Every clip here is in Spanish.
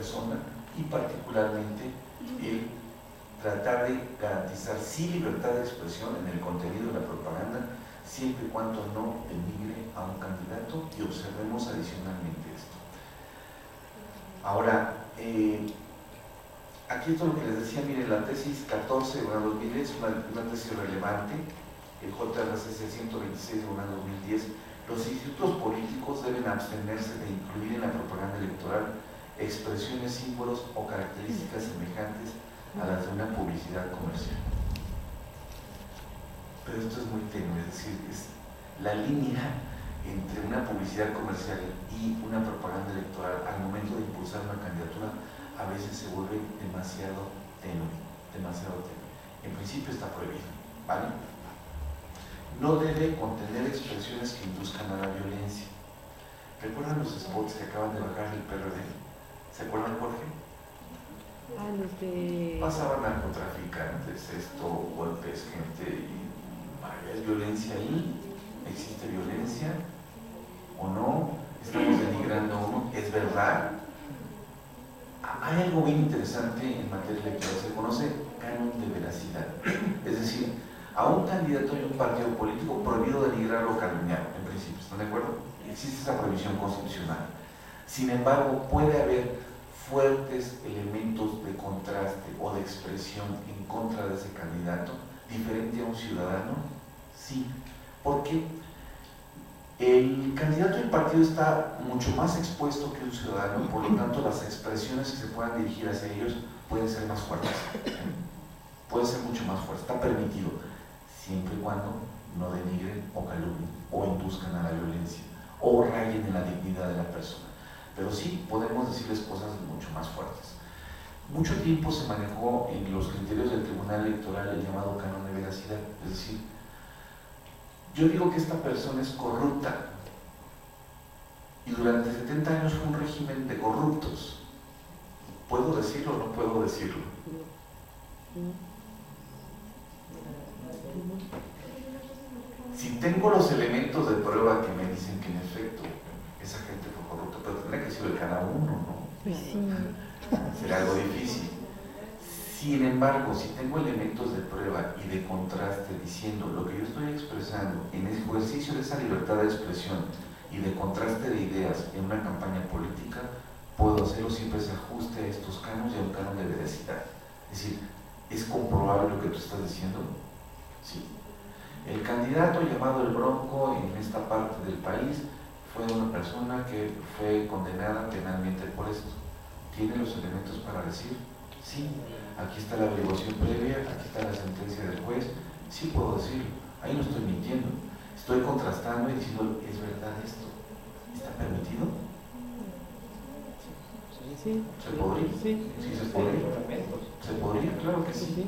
persona y particularmente el tratar de garantizar sí libertad de expresión en el contenido de la propaganda, siempre y cuando no denigre a un candidato, y observemos adicionalmente esto. Ahora, aquí esto es lo que les decía, miren, la tesis 14 de 2010 es una tesis relevante, el JRCC 126 de 2010, los institutos políticos deben abstenerse de incluir en la propaganda electoral expresiones, símbolos o características semejantes a las de una publicidad comercial. Pero esto es muy tenue, es decir, es la línea entre una publicidad comercial y una propaganda electoral al momento de impulsar una candidatura a veces se vuelve demasiado tenue, demasiado tenue. En principio está prohibido, ¿vale? No debe contener expresiones que induzcan a la violencia. ¿Recuerdan los spots que acaban de bajar del PRD? ¿Se acuerdan, Jorge? Pasaban narcotraficantes, golpes, gente, y ¿hay violencia ahí? ¿Existe violencia? ¿O no? ¿Estamos denigrando a uno? ¿Es verdad? Hay algo bien interesante en materia electoral, se conoce canon de veracidad. Es decir, a un candidato y un partido político prohibido denigrar o calumniar, en principio, ¿están de acuerdo? Existe esa prohibición constitucional. Sin embargo, puede haber fuertes elementos de contraste o de expresión en contra de ese candidato, diferente a un ciudadano. Sí, porque el candidato del partido está mucho más expuesto que un ciudadano, por lo tanto las expresiones que se puedan dirigir hacia ellos pueden ser más fuertes, pueden ser mucho más fuertes, está permitido, siempre y cuando no denigren o calumnien o induzcan a la violencia o rayen en la dignidad de la persona. Pero sí podemos decirles cosas mucho más fuertes. Mucho tiempo se manejó en los criterios del Tribunal Electoral el llamado canon de veracidad, es decir, yo digo que esta persona es corrupta y durante 70 años fue un régimen de corruptos. ¿Puedo decirlo o no puedo decirlo? Si tengo los elementos de prueba que me dicen que en efecto esa gente fue corrupta, pero tendría que ser el cada uno, ¿no? Pues sí. Será algo difícil. Sin embargo, si tengo elementos de prueba y de contraste diciendo lo que yo estoy expresando en el ejercicio de esa libertad de expresión y de contraste de ideas en una campaña política, puedo hacerlo siempre se ajuste a estos cánones y a un canon de veracidad. Es decir, ¿es comprobable lo que tú estás diciendo? Sí. El candidato llamado el Bronco en esta parte del país fue una persona que fue condenada penalmente por esto. ¿Tiene los elementos para decir? Sí. Aquí está la averiguación previa, aquí está la sentencia del juez, sí puedo decirlo, ahí no estoy mintiendo, estoy contrastando y diciendo, ¿es verdad esto? ¿Está permitido? Sí. ¿Se podría? Sí. Sí, se podría. ¿Se podría? Claro que sí.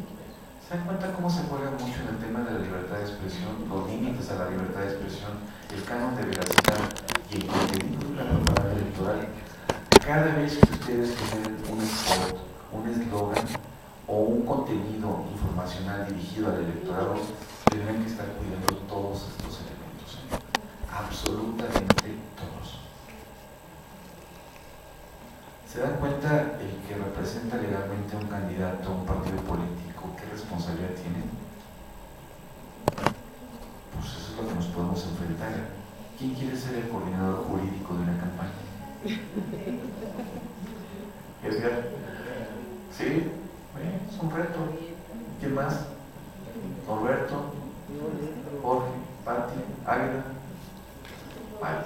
¿Se dan cuenta cómo se juega mucho en el tema de la libertad de expresión, los límites a la libertad de expresión, el canon de veracidad y el contenido de la propaganda electoral? Cada vez que ustedes tienen un spot, un eslogan, o un contenido informacional dirigido al electorado, tendrán que estar cuidando todos estos elementos, absolutamente todos. ¿Se dan cuenta el que representa legalmente a un candidato, a un partido político, qué responsabilidad tiene? Pues eso es lo que nos podemos enfrentar. ¿Quién quiere ser el coordinador jurídico de una campaña? Edgar. ¿Sí? Es un reto. ¿Quién más? Norberto, Jorge, Pati, Águeda. Vale,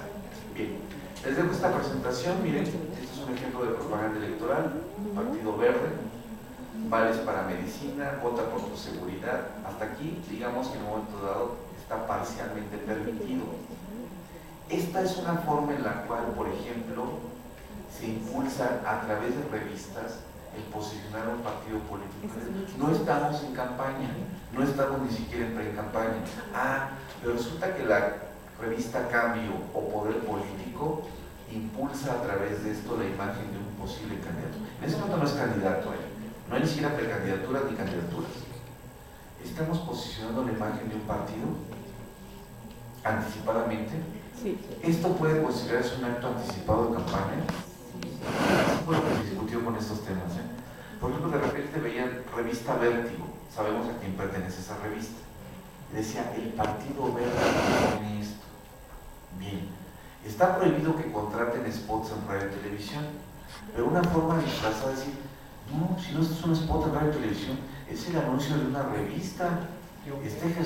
bien. Les dejo esta presentación. Miren, este es un ejemplo de propaganda electoral. Partido Verde, vales para medicina, vota por tu seguridad. Hasta aquí, digamos que en un momento dado está parcialmente permitido. Esta es una forma en la cual, por ejemplo, se impulsa a través de revistas el posicionar a un partido político. No estamos en campaña, no estamos ni siquiera en pre-campaña. Pero resulta que la revista Cambio o Poder Político impulsa a través de esto la imagen de un posible candidato. En ese momento no es candidato, no hay ni siquiera precandidaturas ni candidaturas. Estamos posicionando la imagen de un partido anticipadamente. ¿Esto puede considerarse un acto anticipado de campaña? Eso fue lo que se discutió con revista Vértigo, sabemos a quién pertenece esa revista, decía, el Partido Verde pone esto. Bien, está prohibido que contraten spots en radio y televisión, pero una forma disfrazada de decir, no, si no es un spot en radio y televisión, es el anuncio de una revista, está